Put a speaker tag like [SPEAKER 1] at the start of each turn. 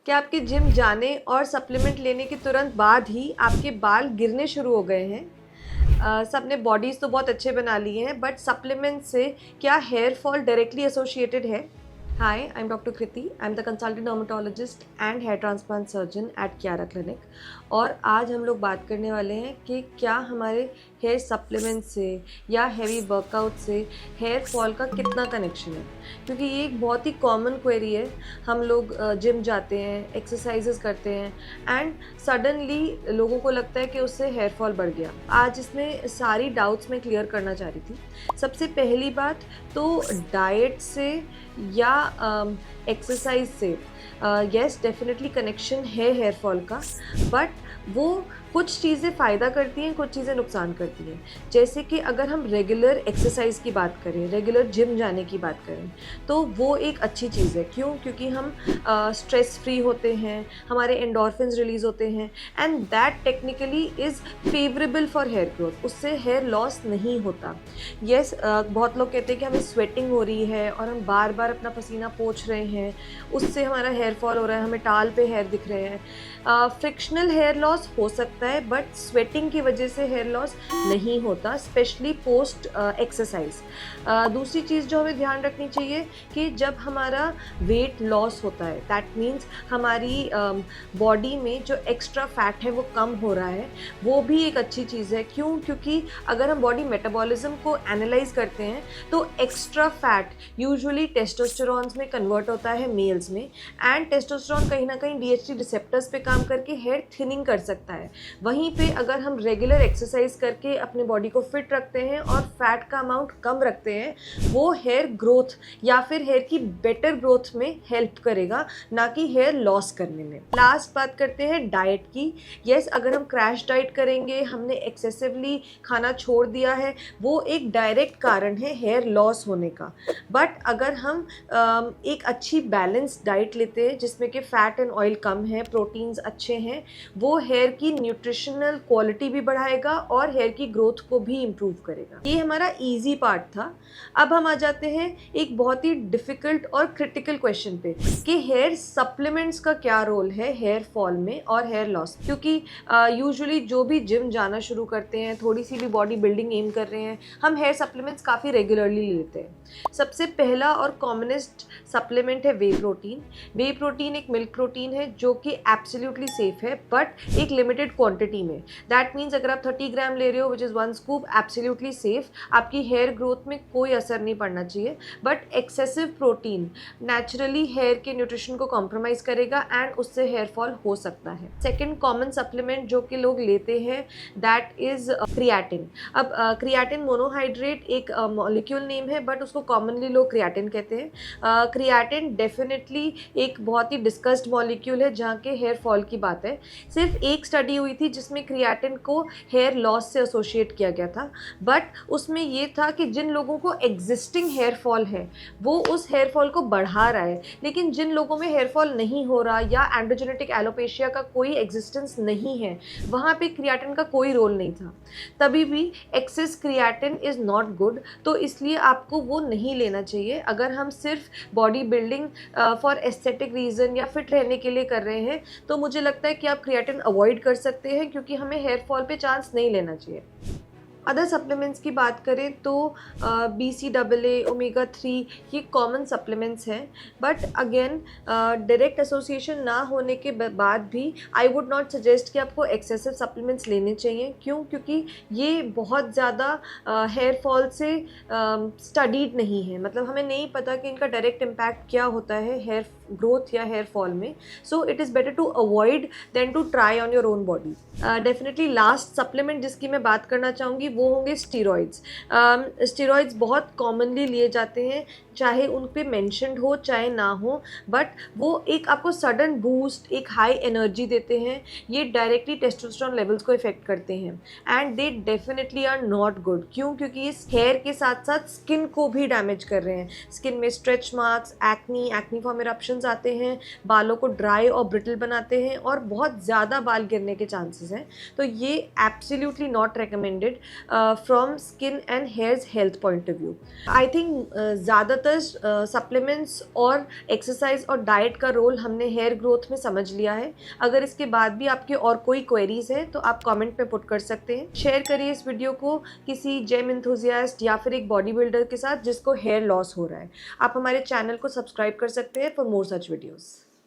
[SPEAKER 1] क्या आपके जिम जाने और सप्लीमेंट लेने के तुरंत बाद ही आपके बाल गिरने शुरू हो गए हैं? सबने बॉडीज़ तो बहुत अच्छे बना लिए हैं, बट सप्लीमेंट से क्या हेयर फॉल डायरेक्टली एसोसिएटेड है? Hi, I'm Dr. Kriti. I'm the consultant dermatologist and hair transplant surgeon at Kiara Clinic. और आज हम लोग बात करने वाले हैं कि क्या हमारे हेयर सप्लीमेंट से या हैवी वर्कआउट से हेयर फॉल का कितना कनेक्शन है, क्योंकि ये एक बहुत ही कॉमन क्वेरी है। हम लोग जिम जाते हैं, एक्सरसाइजेस करते हैं एंड सडनली लोगों को लगता है कि उससे हेयर फॉल बढ़ गया। आज इसमें सारी डाउट्स मैं क्लियर करना चाह रही थी। सबसे पहली बात तो डाइट से या एक्सरसाइज से यस डेफिनेटली कनेक्शन है हेयर फॉल का, बट वो कुछ चीज़ें फ़ायदा करती हैं, कुछ चीज़ें नुकसान करती हैं। जैसे कि अगर हम रेगुलर एक्सरसाइज की बात करें, रेगुलर जिम जाने की बात करें, तो वो एक अच्छी चीज़ है। क्यों? क्योंकि हम स्ट्रेस फ्री होते हैं, हमारे एंडोर्फिन्स रिलीज़ होते हैं and that technically is favourable for hair growth. उससे हेयर लॉस नहीं होता। यस बहुत लोग कहते हैं कि हमें स्वेटिंग हो रही है और हम बार बार अपना पसीना पोंछ रहे हैं, उससे हमारा हेयर फॉल हो रहा है, हमें टाल पे हेयर दिख रहे हैं। फ्रिक्शनल हेयर लॉस हो सकता है, बट स्वेटिंग की वजह से हेयर लॉस नहीं होता, स्पेशली पोस्ट एक्सरसाइज। दूसरी चीज़ जो हमें ध्यान रखनी चाहिए कि जब हमारा वेट लॉस होता है, दैट मीन्स हमारी बॉडी में जो एक्स्ट्रा फैट है वो कम हो रहा है, वो भी एक अच्छी चीज़ है। क्यों? क्योंकि अगर हम बॉडी मेटाबॉलिज्म को एनालाइज करते हैं तो एक्स्ट्रा फैट यूजुअली टेस्टोस्टेरॉन्स में कन्वर्ट होता है मेल्स में, एंड टेस्टोस्टेरॉन कहीं ना कहीं DHT रिसेप्टर्स पे काम करके हेयर थिनिंग कर सकता है। वहीं पे अगर हम रेगुलर एक्सरसाइज करके अपने बॉडी को फिट रखते हैं और फैट का अमाउंट कम रखते हैं, वो हेयर ग्रोथ या फिर हेयर की बेटर ग्रोथ में हेल्प करेगा, ना कि हेयर लॉस करने में। लास्ट बात करते हैं डाइट की। यस अगर हम क्रैश डाइट करेंगे, हमने एक्सेसिवली खाना छोड़ दिया है, वो एक डायरेक्ट कारण है हेयर लॉस होने का। बट अगर हम एक अच्छी बैलेंस डाइट लेते हैं जिसमें कि फैट एंड ऑयल कम है, प्रोटीन्स अच्छे हैं, वो हेयर की न्यूट्रिशनल क्वालिटी भी बढ़ाएगा और हेयर की ग्रोथ को भी इम्प्रूव करेगा। ये हमारा इजी पार्ट था। अब हम आ जाते हैं एक बहुत ही डिफ़िकल्ट और क्रिटिकल क्वेश्चन पे कि हेयर सप्लीमेंट्स का क्या रोल है हेयर फॉल में और हेयर लॉस। क्योंकि यूजुअली जो भी जिम जाना शुरू करते हैं, थोड़ी सी भी बॉडी बिल्डिंग एम कर रहे हैं, हम हेयर सप्लीमेंट्स काफ़ी रेगुलरली लेते हैं। सबसे पहला और कॉमनेस्ट सप्लीमेंट है वे प्रोटीन। वे प्रोटीन एक मिल्क प्रोटीन है जो कि एब्सोल्युटली सेफ है, बट एक लिमिटेड क्वांटिटी में। दैट मीन्स अगर आप 30 ग्राम ले रहे हो, which is 1 scoop, absolutely safe, आपकी हेयर ग्रोथ में कोई असर नहीं पड़ना चाहिए। But excessive protein naturally hair के न्यूट्रिशन को कॉम्प्रोमाइज़ करेगा एंड उससे हेयर फॉल हो सकता है। सेकेंड कॉमन सप्लीमेंट जो कि लोग लेते हैं, दैट इज़ क्रिएटिन। अब क्रिएटिन मोनोहाइड्रेट एक मॉलिक्यूल नेम है, बट उसको कॉमनली लोग क्रिएटिन कहते हैं। क्रिएटिन डेफिनेटली एक बहुत ही डिस्कस्ड मॉलिक्यूल है जहाँ के हेयर फॉल की बात है। सिर्फ एक स्टडी हुई थी जिसमें क्रिएटिन को हेयर लॉस से एसोसिएट किया गया था, बट उसमें ये था कि जिन लोगों को एग्जिस्टिंग हेयर फॉल है वो उस हेयर फॉल को बढ़ा रहा है, लेकिन जिन लोगों में हेयर फॉल नहीं हो रहा या एंड्रोजेनेटिक एलोपेशिया का कोई एग्जिस्टेंस नहीं है, वहाँ पे क्रिएटिन का कोई रोल नहीं था। तभी भी excess creatine is not good, तो इसलिए आपको वो नहीं लेना चाहिए। अगर हम सिर्फ body building for aesthetic reason या फिट रहने के लिए कर रहे हैं, तो मुझे लगता है कि आप क्रिएटिन अवॉइड कर सकते हैं, क्योंकि हमें हेयर फॉल पे चांस नहीं लेना चाहिए। अदर सप्लीमेंट्स की बात करें तो BCAA, ओमेगा 3 ये कॉमन सप्लीमेंट्स हैं, बट अगेन डायरेक्ट एसोसिएशन ना होने के बाद भी आई वुड नॉट सजेस्ट कि आपको एक्सेसिव सप्लीमेंट्स लेने चाहिए। क्यों? क्योंकि ये बहुत ज़्यादा हेयर फॉल से स्टडीड नहीं है, मतलब हमें नहीं पता कि इनका डायरेक्ट इम्पैक्ट क्या होता है हेयर ग्रोथ या हेयर फॉल में। So it is better to avoid then to try on your own body. Definitely last supplement जिसकी मैं बात करना चाहूँगी वो होंगे स्टीरॉइड्स। स्टीरॉइड्स बहुत कॉमनली लिए जाते हैं, चाहे उन पे मेंशन्ड हो चाहे ना हो, बट वो एक आपको सडन बूस्ट, एक हाई एनर्जी देते हैं। ये डायरेक्टली टेस्टोस्टेरोन लेवल्स को इफेक्ट करते हैं and they definitely are not good. क्यों? क्योंकि ये हेयर के साथ साथ स्किन को भी डैमेज कर रहे हैं। स्किन में stretch marks, acne form eruptions infections आते हैं, बालों को ड्राई और ब्रिटल बनाते हैं और बहुत ज़्यादा बाल गिरने के चांसेस हैं। तो ये absolutely not recommended from skin and hairs health point of view. I think ज़्यादातर सप्लीमेंट्स और एक्सरसाइज और डाइट का रोल हमने हेयर ग्रोथ में समझ लिया है। अगर इसके बाद भी आपके और कोई क्वेरीज है तो आप कमेंट में पुट कर सकते हैं। शेयर करिए इस वीडियो को किसी जिम एंथुसियास्ट या फिर एक बॉडी बिल्डर के साथ जिसको हेयर लॉस हो रहा है। आप हमारे चैनल को सब्सक्राइब कर सकते हैं फॉर मोर सच वीडियोस।